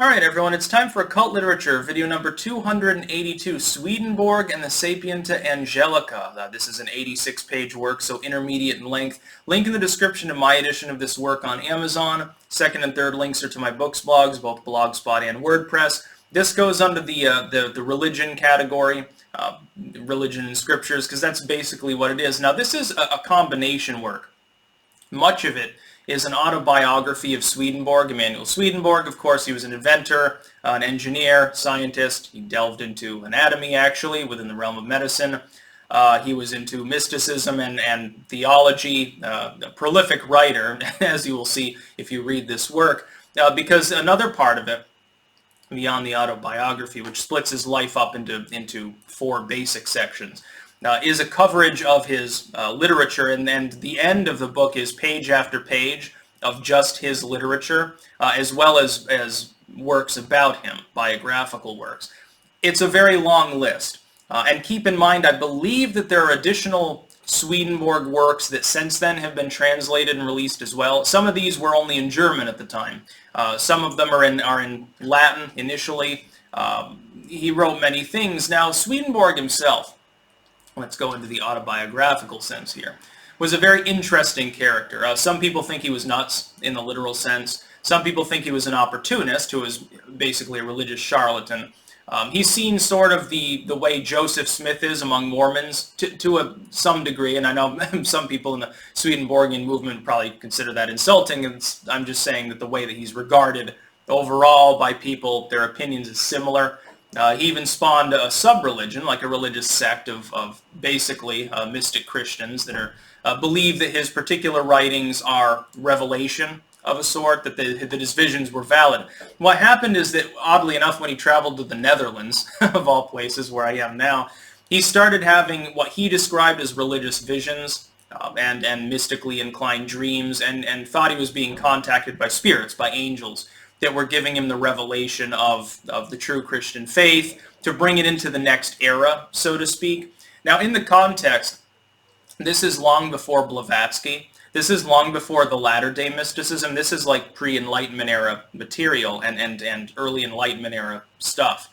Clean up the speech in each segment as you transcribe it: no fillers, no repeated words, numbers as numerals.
Alright everyone, it's time for Occult Literature, video number 282, Swedenborg and the Sapienta Angelica. This is an 86-page work, so intermediate in length. Link in the description to my edition of this work on Amazon. Second and third links are to my books blogs, both Blogspot and WordPress. This goes under the religion category, religion and scriptures, because that's basically what it is. Now this is a combination work. Much of it is an autobiography of Swedenborg, Emanuel Swedenborg. Of course, he was an inventor, an engineer, scientist. He delved into anatomy, actually, within the realm of medicine. He was into mysticism and theology, a prolific writer, as you will see if you read this work, because another part of it, beyond the autobiography, which splits his life up into four basic sections, is a coverage of his literature, and the end of the book is page after page of just his literature, as well as works about him, biographical works. It's a very long list. And keep in mind, I believe that there are additional Swedenborg works that since then have been translated and released as well. Some of these were only in German at the time. Some of them are in Latin initially. He wrote many things. Now, Swedenborg himself, let's go into the autobiographical sense here, was a very interesting character. Some people think he was nuts in the literal sense. Some people think he was an opportunist who was basically a religious charlatan. He's seen sort of the way Joseph Smith is among Mormons to some degree, and I know some people in the Swedenborgian movement probably consider that insulting, and I'm just saying that the way that he's regarded overall by people, their opinions is similar. He even spawned a sub-religion, like a religious sect of basically mystic Christians that are believe that his particular writings are revelation of a sort, that his visions were valid. What happened is that, oddly enough, when he traveled to the Netherlands, of all places where I am now, he started having what he described as religious visions and mystically inclined dreams, and thought he was being contacted by spirits, by angels, that were giving him the revelation of the true Christian faith to bring it into the next era, so to speak. Now, in the context, this is long before Blavatsky. This is long before the latter-day mysticism. This is like pre-Enlightenment era material and early Enlightenment era stuff.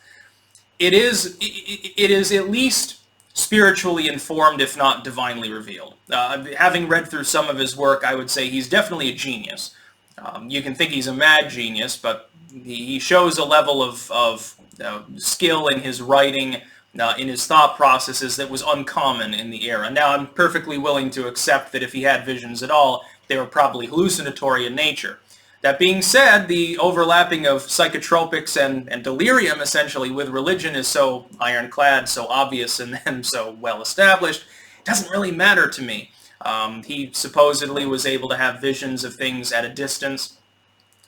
It is at least spiritually informed, if not divinely revealed. Having read through some of his work, I would say he's definitely a genius. You can think he's a mad genius, but he shows a level of skill in his writing, in his thought processes that was uncommon in the era. Now, I'm perfectly willing to accept that if he had visions at all, they were probably hallucinatory in nature. That being said, the overlapping of psychotropics and delirium, essentially, with religion is so ironclad, so obvious, and so well established, it doesn't really matter to me. He supposedly was able to have visions of things at a distance.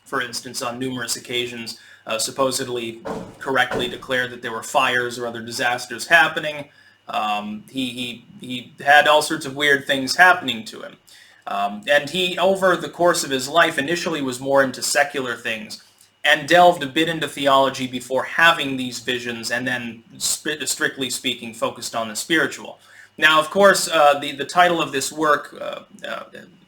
For instance, on numerous occasions, supposedly correctly declared that there were fires or other disasters happening. He had all sorts of weird things happening to him. And he, over the course of his life, initially was more into secular things and delved a bit into theology before having these visions, and then, strictly speaking, focused on the spiritual. Now, of course, the title of this work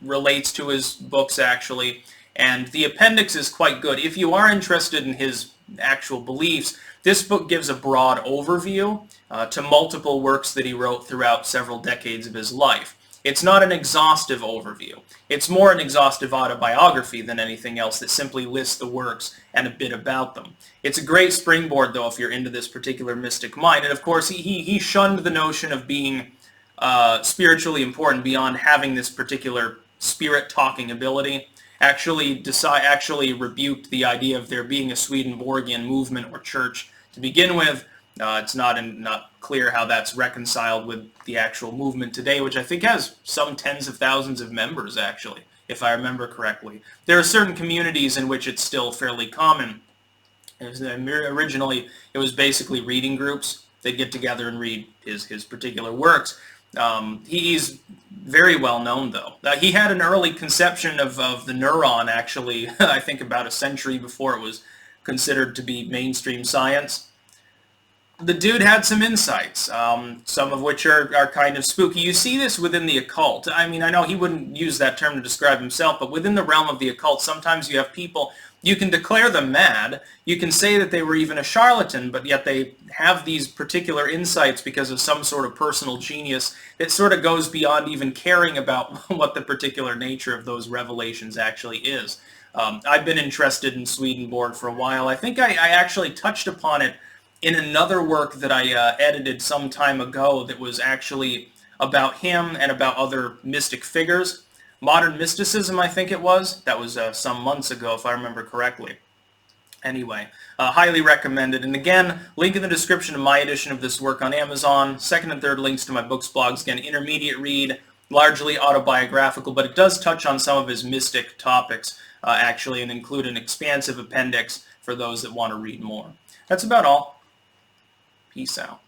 relates to his books, actually, and the appendix is quite good. If you are interested in his actual beliefs, this book gives a broad overview to multiple works that he wrote throughout several decades of his life. It's not an exhaustive overview. It's more an exhaustive autobiography than anything else that simply lists the works and a bit about them. It's a great springboard, though, if you're into this particular mystic mind. And, of course, he shunned the notion of being spiritually important beyond having this particular spirit-talking ability. Actually rebuked the idea of there being a Swedenborgian movement or church to begin with. It's not clear how that's reconciled with the actual movement today, which I think has some tens of thousands of members, actually, if I remember correctly. There are certain communities in which it's still fairly common. Originally, it was basically reading groups. They'd get together and read his particular works. He's very well known, though. He had an early conception of the neuron, actually, I think about a century before it was considered to be mainstream science. The dude had some insights, some of which are kind of spooky. You see this within the occult. I mean, I know he wouldn't use that term to describe himself, but within the realm of the occult, sometimes you have people You can declare them mad. You can say that they were even a charlatan, but yet they have these particular insights because of some sort of personal genius that sort of goes beyond even caring about what the particular nature of those revelations actually is. I've been interested in Swedenborg for a while. I think I actually touched upon it in another work that I edited some time ago that was actually about him and about other mystic figures. Modern Mysticism, I think it was. That was some months ago, if I remember correctly. Anyway, highly recommended. And again, link in the description of my edition of this work on Amazon. Second and third links to my books, blogs. Again, intermediate read, largely autobiographical, but it does touch on some of his mystic topics, actually, and include an expansive appendix for those that want to read more. That's about all. Peace out.